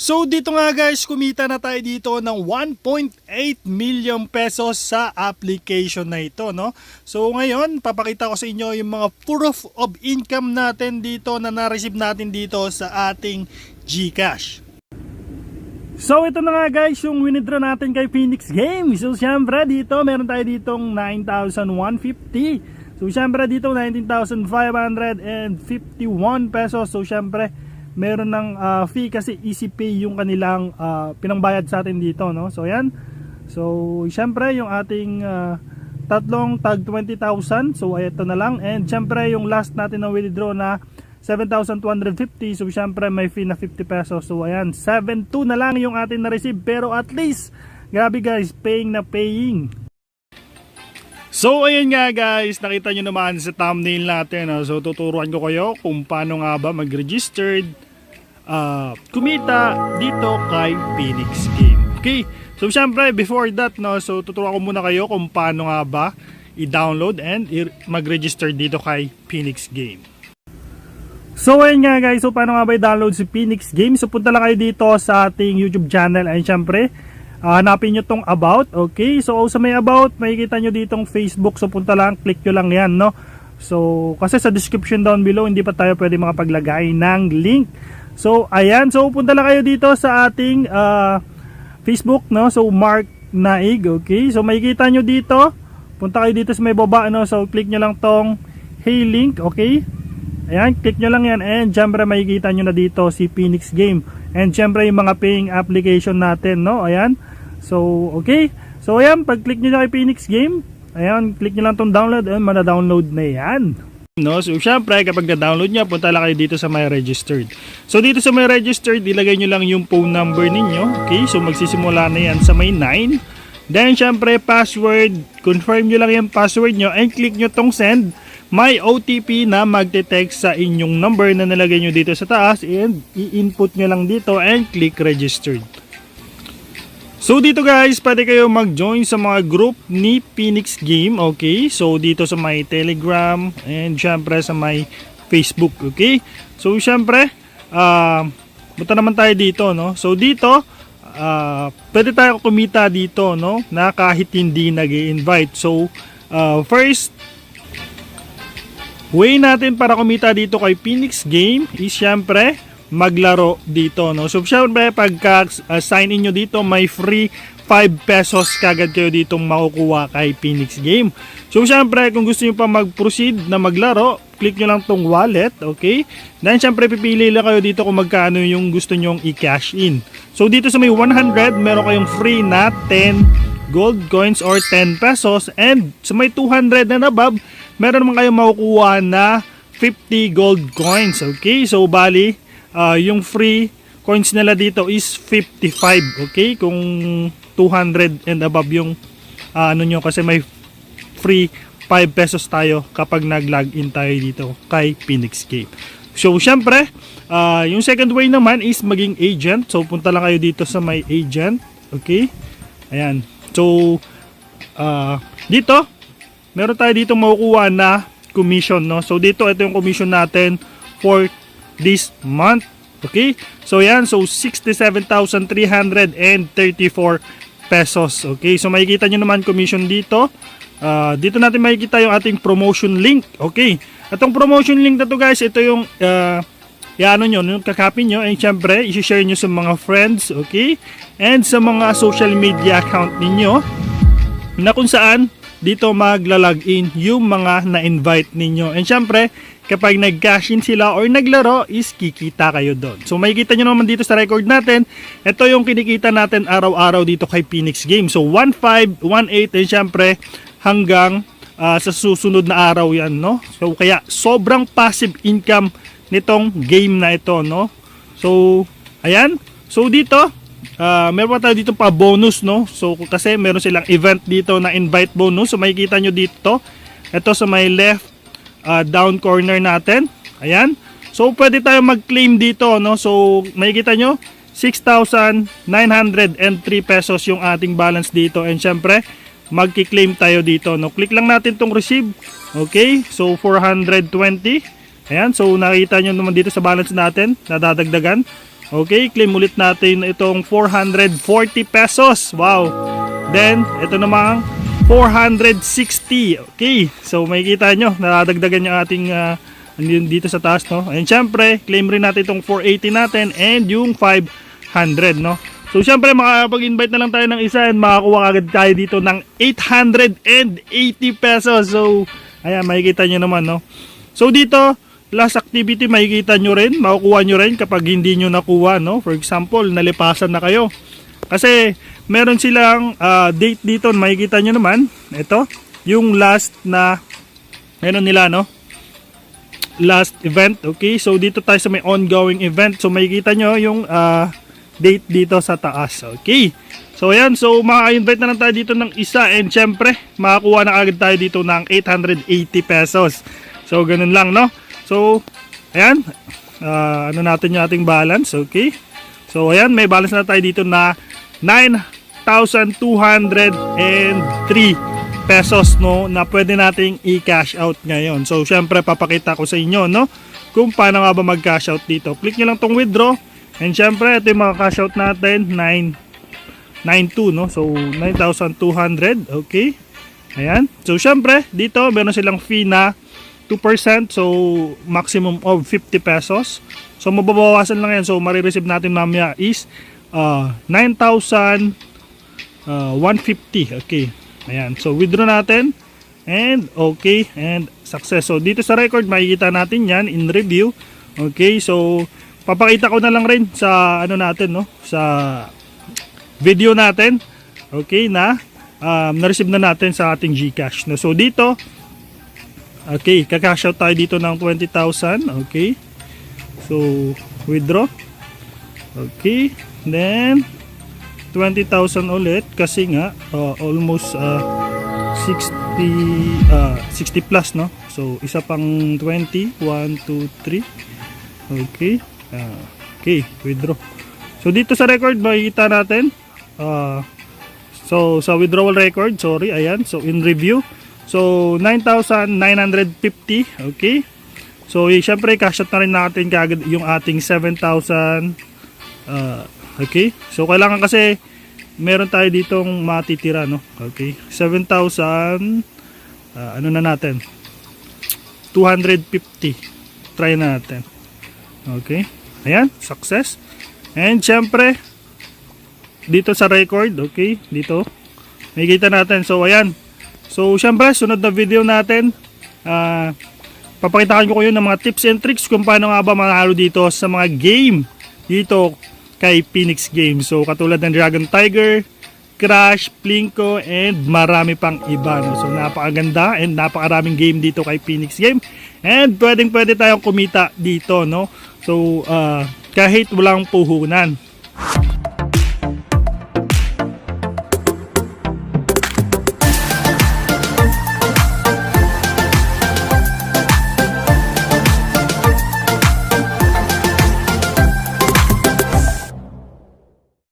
So dito nga guys, kumita na tayo dito ng 1.8 million pesos sa application na ito, no? So ngayon, papakita ko sa inyo yung mga proof of income natin dito na na-receive natin dito sa ating GCash. So ito na nga guys, yung winidraw natin kay Phoenix Game. So syempre dito, meron tayo ditong 9,150. So syempre dito 19,551 pesos. So syempre meron ng fee kasi easy pay yung kanilang pinangbayad sa atin dito, no? So ayan. So syempre yung ating tatlong tag 20,000. So ito na lang. And syempre yung last natin na withdraw na 7,250. So syempre may fee na 50 pesos. So ayan, 7,2 na lang yung atin na receive. Pero at least, grabe guys, paying na paying. So ayun nga guys, nakita nyo naman sa thumbnail natin, no? So tuturuan ko kayo kung paano nga ba mag-registered kumita dito kay Phoenix Game. Okay, so syempre before that, no, so tuturuan ko muna kayo kung paano nga ba i-download and mag-register dito kay Phoenix Game. So ayun nga guys, so paano nga ba i-download si Phoenix Game? So punta lang kayo dito sa ating YouTube channel and syempre hanapin nyo tong about. Okay, so sa may about, makikita nyo ditong Facebook. So punta lang, click nyo lang yan, no? So kasi sa description down below, hindi pa tayo pwede makapaglagay ng link. So ayan, so punta lang kayo dito sa ating Facebook, no? So Mark Naig. Okay, so makikita nyo dito, punta kayo dito sa may baba, no? So click nyo lang tong hey link. Okay, ayan, click nyo lang yan. And syempre makikita nyo na dito si Phoenix Game. And syempre yung mga paying application natin, no? Ayan. So, okay. So, ayan, pag-click nyo na kay Phoenix Game, ayan, click nyo lang tong download, and mana-download na yan. No, so, syempre, kapag na-download nyo, punta lang kayo dito sa my registered. So, dito sa my registered, ilagay nyo lang yung phone number ninyo. Okay, so, magsisimula na yan sa may 9. Then, syempre, password, confirm nyo lang yung password nyo, and click nyo tong send. May OTP na magte-text sa inyong number na nalagay nyo dito sa taas, and i-input nyo lang dito and click registered. So dito guys, pwede kayo mag-join sa mga group ni Phoenix Game. Okay, so dito sa may Telegram and syempre sa may Facebook. Okay, so syempre punta naman tayo dito, no? So dito pwede tayo kumita dito, no, na kahit hindi nag-i-invite. So first way natin para kumita dito kay Phoenix Game is syempre maglaro dito, no? So syempre pagka sign in nyo dito, may free 5 pesos kagad kayo ditong makukuha kay Phoenix Game. So syempre kung gusto nyo pa mag-proceed na maglaro, click nyo lang tong wallet. Okay, then syempre pipili lang kayo dito kung magkano yung gusto nyong i-cash in. So dito sa may 100, meron kayong free na 10 gold coins or 10 pesos, and sa may 200 and above, meron naman kayong makukuha na 50 gold coins. Okay, so bali yung free coins nila dito is 55. Okay, kung 200 and above yung ano nyo, kasi may free 5 pesos tayo kapag nag-login tayo dito kay Phoenix Game. So syempre yung second way naman is maging agent. So punta lang kayo dito sa may agent. Okay, ayan. So dito meron tayo dito makukuha na commission, no? So dito, ito yung commission natin for this month. Okay, so yan, so 67,334 pesos. Okay, so makikita nyo naman commission dito. Dito natin makikita yung ating promotion link. Okay, itong promotion link na to guys, ito yung ano nyo, yung kakopy nyo, and syempre i-share nyo sa mga friends. Okay, and sa mga social media account ninyo na kung saan dito magla-login yung mga na-invite ninyo. And syempre, kapag nag-cash in sila or naglaro, is kikita kayo doon. So makikita nyo naman dito sa record natin, ito yung kinikita natin araw-araw dito kay Phoenix Game. So 1.5, 1.8, and syempre hanggang sa susunod na araw yan, no? So kaya sobrang passive income nitong game na ito, no? So ayan, so dito meron pa tayo dito pa bonus, no? So kasi meron silang event dito na invite bonus. So makikita nyo dito, ito sa may left down corner natin. Ayan, so pwede tayo mag-claim dito, no? So makikita nyo 6,903 pesos yung ating balance dito, and syempre magki-claim tayo dito, no? Click lang natin tong receive. Okay, so 420. Ayan, so nakita nyo naman dito sa balance natin, nadadagdagan. Okay, claim ulit natin itong 440 pesos. Wow. Then, ito namang 460. Okay, so makikita nyo, nadagdagan yung ating dito sa taas, no? And syempre, claim rin natin itong 480 natin and yung 500, no? So syempre, makapag-invite na lang tayo ng isa and makakuha agad tayo dito ng 880 pesos. So, ayan, makikita nyo naman, no? So dito, last activity, makikita nyo rin, makukuha nyo rin kapag hindi nyo nakuha, no? For example, nalipasan na kayo. Kasi, meron silang date dito, makikita nyo naman. Ito, yung last na, meron nila, no? Last event, okay? So, dito tayo sa may ongoing event. So, makikita nyo yung date dito sa taas, okay? So, ayan. So, maka-invite na lang tayo dito ng isa. And, syempre, makakuha na agad tayo dito ng 880 pesos. So, ganun lang, no? So, ayan. Ano natin yung ating balance, okay? So, ayan. May balance na tayo dito na 9,203 pesos, no, na pwede nating i-cash out ngayon. So, syempre, papakita ko sa inyo, no, kung paano nga ba mag-cash out dito. Click nyo lang tong withdraw. And syempre, ito yung mga cash out natin, 992, no? So, 9,200, okay? Ayan. So, syempre, dito, meron silang fee na 2%, so maximum of 50 pesos. So, mababawasan lang yan. So, marireceive natin mamaya is 9,150. Okay. Ayan. So, withdraw natin. And, okay. And, success. So, dito sa record, makikita natin yan in review. Okay. So, papakita ko na lang rin sa, ano natin, no? Sa video natin. Okay, na na-receive na natin sa ating GCash. No? So, dito, okay, kakash out tayo dito ng 20,000. Okay. So, withdraw. Okay. Then, 20,000 ulit kasi nga almost 60 plus, no? So, isa pang 20. 1, 2, 3. Okay. Okay, withdraw. So, dito sa record, makikita natin. So, sa withdrawal record, sorry, ayan. So, in review. So, 9,950. Okay. So, syempre, cash out na rin natin kagad yung ating 7,000. Okay. So, kailangan kasi meron tayo ditong matitira, no? Okay. 7,000. Ano na natin? 250. Try na natin. Okay. Ayan. Success. And, syempre, dito sa record, okay. Dito. Makikita natin. So, ayan. So, syempre, sunod na video natin, papakita ko kayo ng mga tips and tricks kung paano nga ba manalo dito sa mga game dito kay Phoenix Games. So, katulad ng Dragon Tiger, Crash, Plinko, and marami pang iba. No? So, napakaganda and napakaraming game dito kay Phoenix Game. And pwede tayong kumita dito, no? So, kahit walang puhunan.